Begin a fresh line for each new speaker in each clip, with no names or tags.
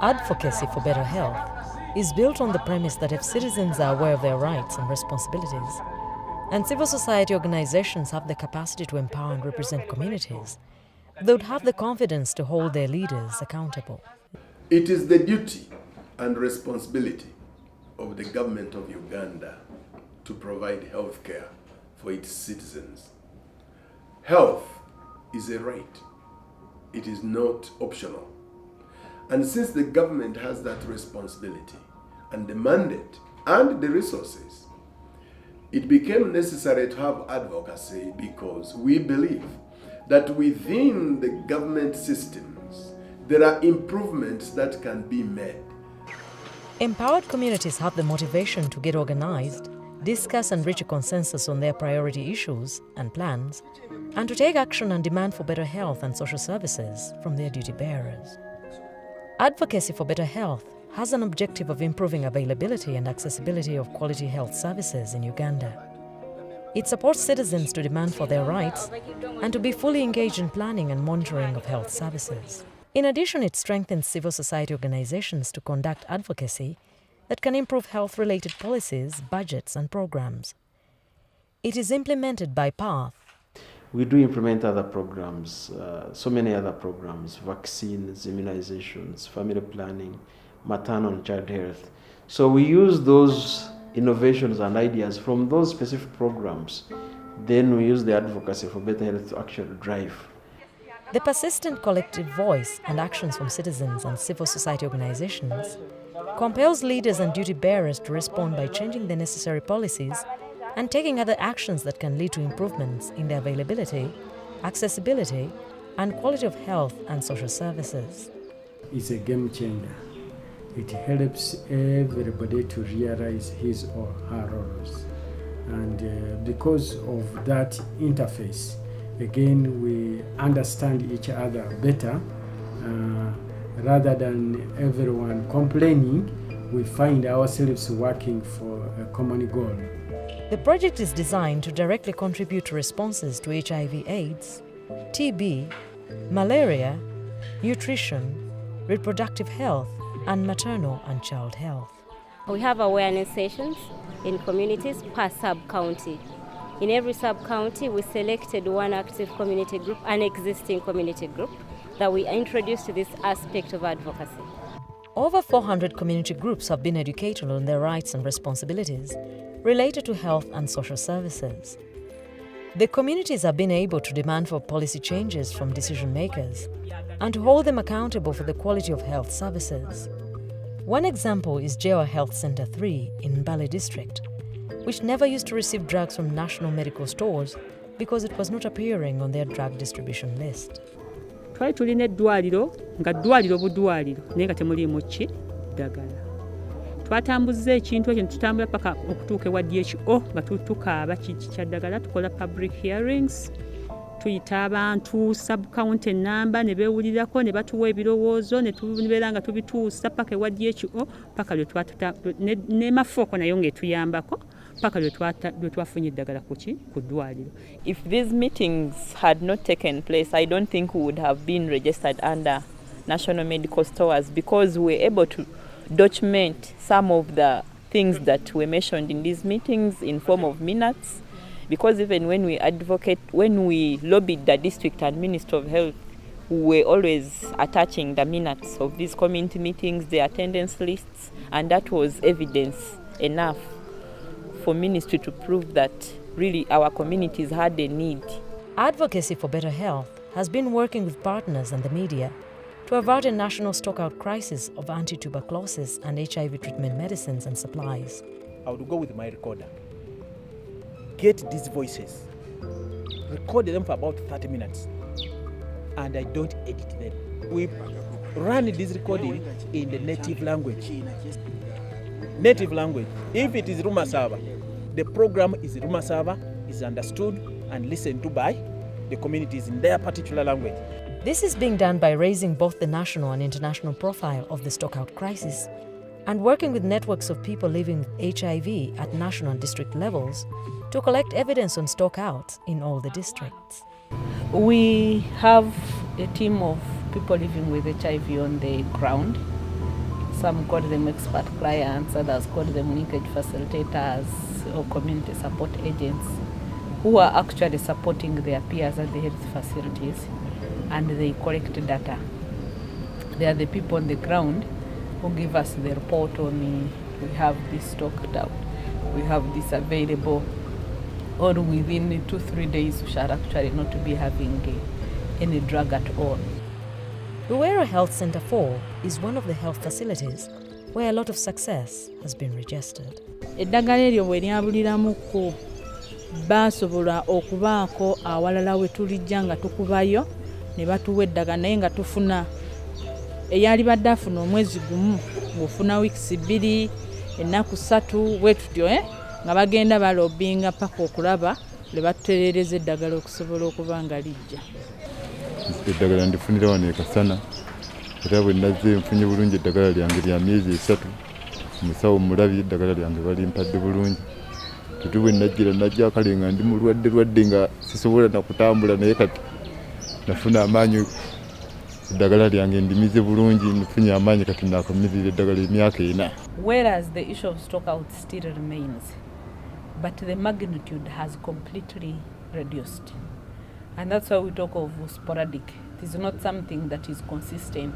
Advocacy for better health is built on the premise that if citizens are aware of their rights and responsibilities, and civil society organizations have the capacity to empower and represent communities, they would have the confidence to hold their leaders accountable.
It is the duty and responsibility of the government of Uganda to provide health care for its citizens. Health is a right. It is not optional. And since the government has that responsibility and the mandate and the resources, it became necessary to have advocacy because we believe that within the government systems, there are improvements that can be made.
Empowered communities have the motivation to get organized, discuss and reach a consensus on their priority issues and plans, and to take action and demand for better health and social services from their duty bearers. Advocacy for better health has an objective of improving availability and accessibility of quality health services in Uganda. It supports citizens to demand for their rights and to be fully engaged in planning and monitoring of health services. In addition, it strengthens civil society organizations to conduct advocacy that can improve health-related policies, budgets, and programs. It is implemented by PATH.
We do implement other programs, so many other programs, vaccines, immunizations, family planning, maternal and child health. So we use those innovations and ideas from those specific programs. Then we use the advocacy for better health to actually drive.
The persistent collective voice and actions from citizens and civil society organizations compels leaders and duty bearers to respond by changing the necessary policies and taking other actions that can lead to improvements in the availability, accessibility, and quality of health and social services.
It's a game changer. It helps everybody to realize his or her roles. And because of that interface, again, we understand each other better. Rather than everyone complaining, we find ourselves working for a common goal.
The project is designed to directly contribute to responses to HIV/AIDS, TB, malaria, nutrition, reproductive health, and maternal and child health.
We have awareness sessions in communities per sub-county. In every sub-county, we selected one active community group, an existing community group, that we introduced to this aspect of advocacy.
Over 400 community groups have been educated on their rights and responsibilities related to health and social services. The communities have been able to demand for policy changes from decision makers and to hold them accountable for the quality of health services. One example is Jewa Health Center 3 in Mbale District, which never used to receive drugs from national medical stores because it was not appearing on their drug distribution list.
Twali tulina eddwaliro nga ddwaliro budwaliro naye nga temuliimu ki ddagala. Twatambuzza ekintu ekyo ne tutambula paka okutuuka ewa DHO nga tukaaba kya ddagala, tukola public hearings, tuyita abantu sub-county number ne beewulirako ne batuwa ebirowoozo ne tubeera nga tubituusa paka ewa DHO paka ne mafooko nayo ng'etuyambako paka lwe twafunye eddagala ku ddwaliro.
If these meetings had not taken place, I don't think we would have been registered under national medical stores because we were able to document some of the things that were mentioned in these meetings in form of minutes. Because even when we lobbied the district and Minister of Health, we were always attaching the minutes of these community meetings, the attendance lists, and that was evidence enough for ministry to prove that really our communities had a need.
Advocacy for better health has been working with partners and the media to avert a national stockout crisis of anti-tuberculosis and HIV treatment medicines and supplies.
I would go with my recorder, get these voices, record them for about 30 minutes, and I don't edit them. We run this recording in the native language. Native language. If it is Rumasava, the program is Rumasava, is understood and listened to by the communities in their particular language.
This is being done by raising both the national and international profile of the stockout crisis and working with networks of people living with HIV at national and district levels to collect evidence on stockouts in all the districts.
We have a team of
people living with HIV on the ground. Some call them expert clients, others call them linkage facilitators or community support agents who are actually supporting their peers at the health facilities, and they collect data. They are the people on the ground who give us the report on we have this stocked out, we have this available, or within 2-3 days we shall actually not be having any drug at all.
Ruwera Health Centre 4 is one of the health facilities where a lot of success has been registered.
Eddagala eryo bwe lyabuliramuko basobola okubaako awalala we tulijja nga tukubayo ne batuwa eddagala naye nga tufuna eyali badde afuna omwezi gumu ng'ofuna wiikisi 2 ennaku 3 bwe tutyo nga bagenda balobinga paka okulaba lwe batutereereza eddagala okusobola okuba nga lijja.
Eddagala ndifunira wano e Kasana era bwe nazze nfunye bulungi eddagala lyange lya myezi 3 omusawo mulabye eddagala lyange balimpadde bulungi. Tutu bwe najja akale nga ndi mulwadde nga sisobola na kutambula, naye kati nafuna amaanyi eddagala lyange ndimize bulungi, nfunye amaanyi kati nakamizira eddagala emyaka 4.
Whereas the issue of stockout still remains, but the magnitude has completely reduced. And that's why we talk of sporadic. It is not something that is consistent.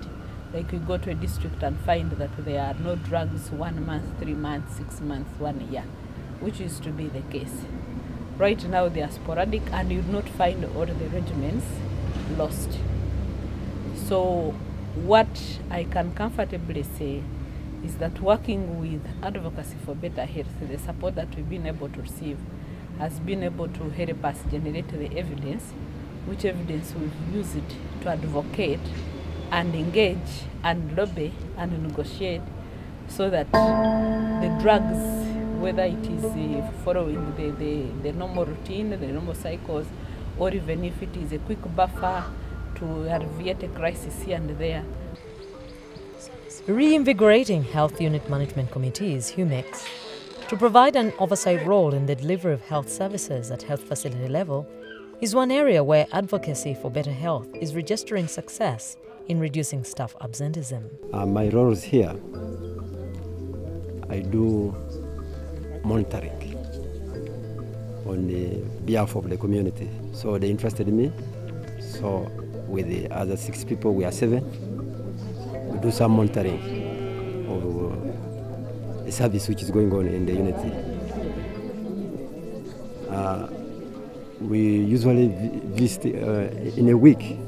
Like we go to a district and find that there are no drugs 1 month, 3 months, 6 months, 1 year, which used to be the case. Right now they are sporadic and you do not find all the regimens lost. So what I can comfortably say is that working with Advocacy for Better Health, the support that we've been able to receive has been able to help us generate the evidence, which evidence we've used to advocate and engage and lobby and negotiate so that the drugs, whether it is following the normal routine, the normal cycles, or even if it is a quick buffer to alleviate a crisis here and there.
Reinvigorating Health Unit Management Committees, HUMECs, to provide an oversight role in the delivery of health services at health facility level is one area where Advocacy for Better Health is registering success in reducing staff absenteeism.
My roles here, I do monitoring on the behalf of the community. So they interested me. So with the other 6 people, we are 7. We do some monitoring of the service which is going on in the unity. We usually visit in a week.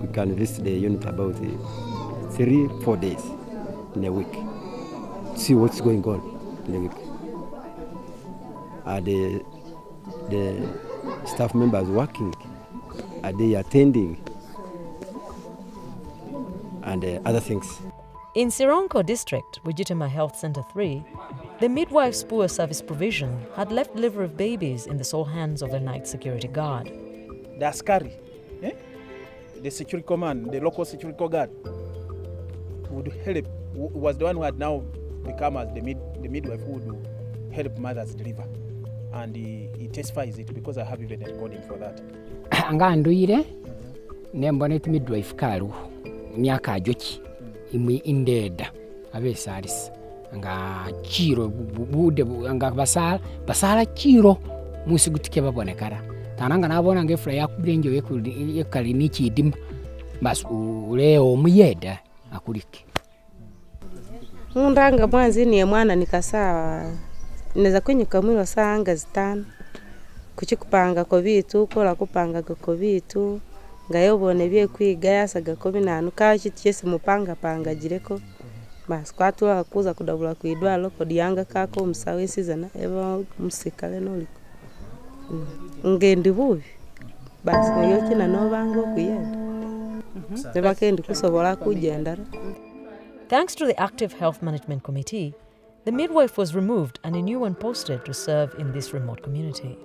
We can visit the unit about 3-4 days in a week to see what's going on in the week. The staff members working? Are they attending? And other things.
In Sironko District, Wigitima Health Centre 3, the midwife's poor service provision had left delivery of babies in the sole hands of a night security guard.
The askari, the security command, the local security guard would help, was the one who had now become as the midwife who would help mothers deliver. And he testifies it because I have even a recording for that.
Anga nduire nembona iti midwife karu myaka ajoki imwe indeda abesaris nga chiro bude anga basala chiro musigutike babonekara tananga nabona ngefra yakubrenjo yekali nichidim bas uleo muyeda akuliki
Mundanga mwanzi ni mwana nikasawa neza kwenyuka mwiro sanga 5 kuchikupanga ko bitu kola kupanga ko bitu ngayobone bye kwiga yasaga ko binanu kachi cyese mupanga panga gireko bas kwatu akuza kudabula kwidwalo ko dianga kako umusawe sizana eba musikale noli ngendi bubi bas nayo kina no bango kuyenda nebakendi kusobola kugendara.
Thanks to the active Health Management Committee, the midwife was removed and a new one posted to serve in this remote community.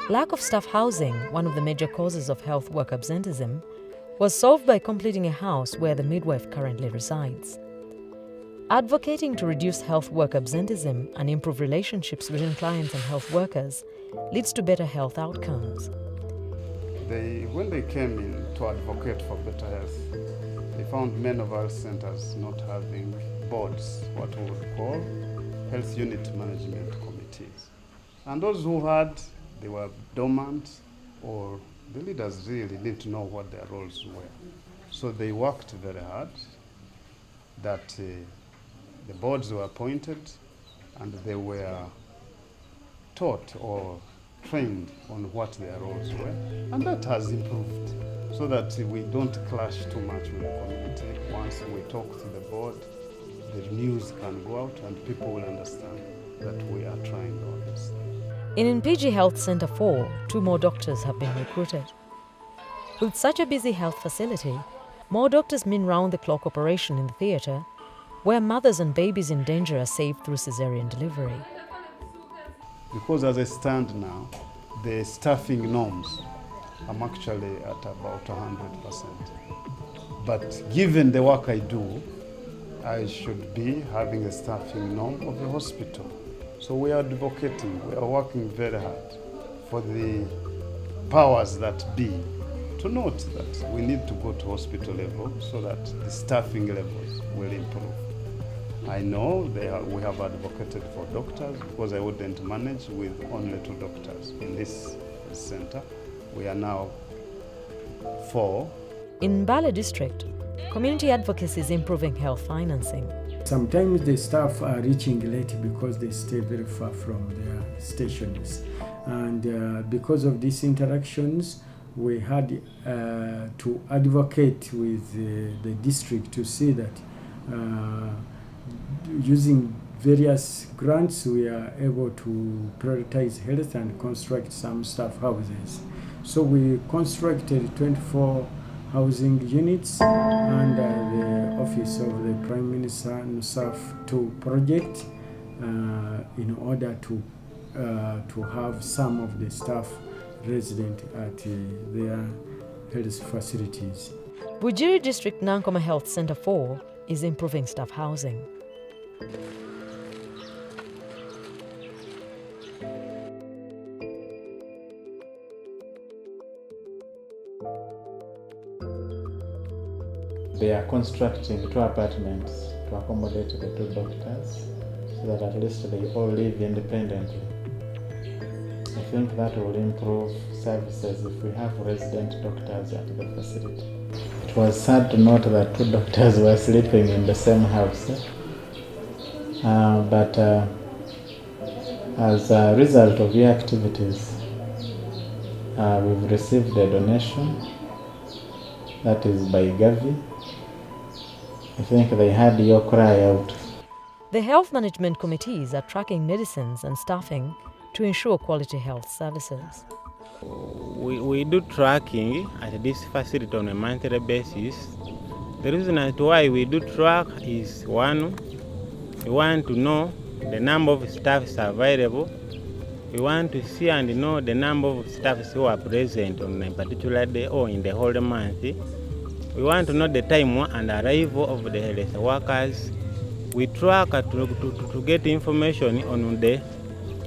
Lack of staff housing, one of the major causes of health work absenteeism, was solved by completing a house where the midwife currently resides. Advocating to reduce health work absenteeism and improve relationships between clients and health workers leads to better health outcomes.
When they came in to advocate for better health, they found many of our centers not having boards, what we would call health unit management committees. And those who had, they were dormant, or the leaders really need to know what their roles were. So they worked very hard that the boards were appointed and they were taught or trained on what their roles were, and that has improved so that we don't clash too much with the community. Once we talk to the board, the news can go out and people will understand that we are trying all this.
In Mpigi Health Centre 4, 2 more doctors have been recruited. With such a busy health facility, more doctors mean round-the-clock operation in the theatre, where mothers and babies in danger are saved through caesarean delivery.
Because as I stand now, the staffing norms, I'm actually at about 100%. But given the work I do, I should be having a staffing norm of the hospital. So we are advocating, we are working very hard for the powers that be to note that we need to go to hospital level so that the staffing levels will improve. I know we have advocated for doctors because I wouldn't manage with only 2 doctors in this center. We are now 4.
In Mbale district, community advocacy is improving health financing.
Sometimes the staff are reaching late because they stay very far from their stations. And because of these interactions, we had to advocate with the district to see that using various grants, we are able to prioritize health and construct some staff houses. So we constructed 24 housing units under the Office of the Prime Minister NSAF 2 project in order to have some of the staff resident at their health facilities.
Bujiri District Nankoma Health Centre 4 is improving staff housing.
They are constructing 2 apartments to accommodate the 2 doctors so that at least they all live independently. I think that will improve services if we have resident doctors at the facility. It was sad to note that 2 doctors were sleeping in the same house. But as a result of your activities, we've received a donation that is by Gavi. I think they had your cry out.
The health management committees are tracking medicines and staffing to ensure quality health services.
We do tracking at this facility on a monthly basis. The reason as to why we do track is 1, we want to know the number of staffs available. We want to see and know the number of staffs who are present on a particular day or in the whole month. We want to know the time and arrival of the health workers. We track to get information on the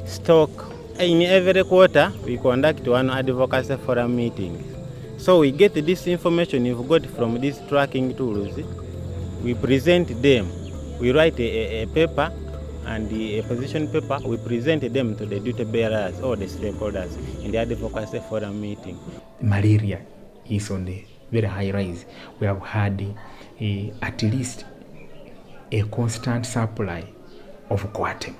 stock. In every quarter, we conduct 1 advocacy forum meeting. So we get this information we've got from these tracking tools. We present them. We write a paper and a position paper. We present them to the duty bearers or the stakeholders in the advocacy forum meeting.
Malaria is on the very high rise. We have had at least a constant supply of Coartem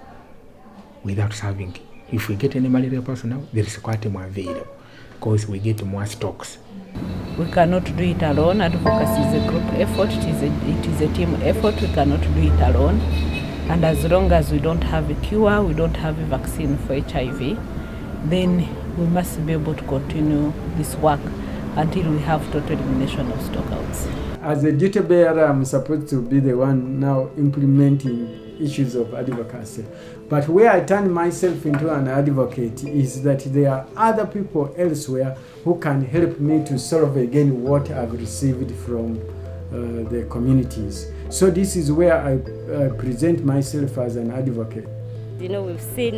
without serving. If we get any malaria personnel, there is Coartem available because we get more stocks.
We cannot do it alone. Advocacy is a group effort. It is a team effort. We cannot do it alone. And as long as we don't have a cure, we don't have a vaccine for HIV, then we must be able to continue this work until we have total elimination of stockouts.
As a duty bearer, I'm supposed to be the one now implementing issues of advocacy. But where I turn myself into an advocate is that there are other people elsewhere who can help me to solve again what I've received from the communities. So this is where I present myself as an advocate.
We've seen,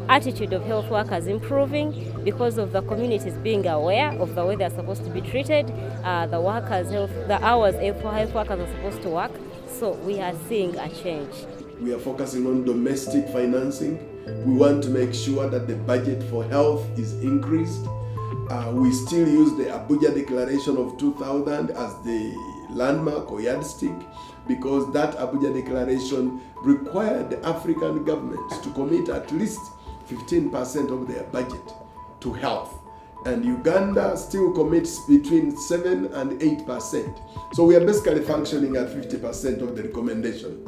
attitude of health workers improving because of the communities being aware of the way they're supposed to be treated, the hours health workers are supposed to work. So we are seeing a change.
We are focusing on domestic financing. We want to make sure that the budget for health is increased. We still use the Abuja Declaration of 2000 as the landmark or yardstick, because that Abuja Declaration required the African governments to commit at least 15% of their budget to health. And Uganda still commits between 7 and 8%. So we are basically functioning at 50% of the recommendation.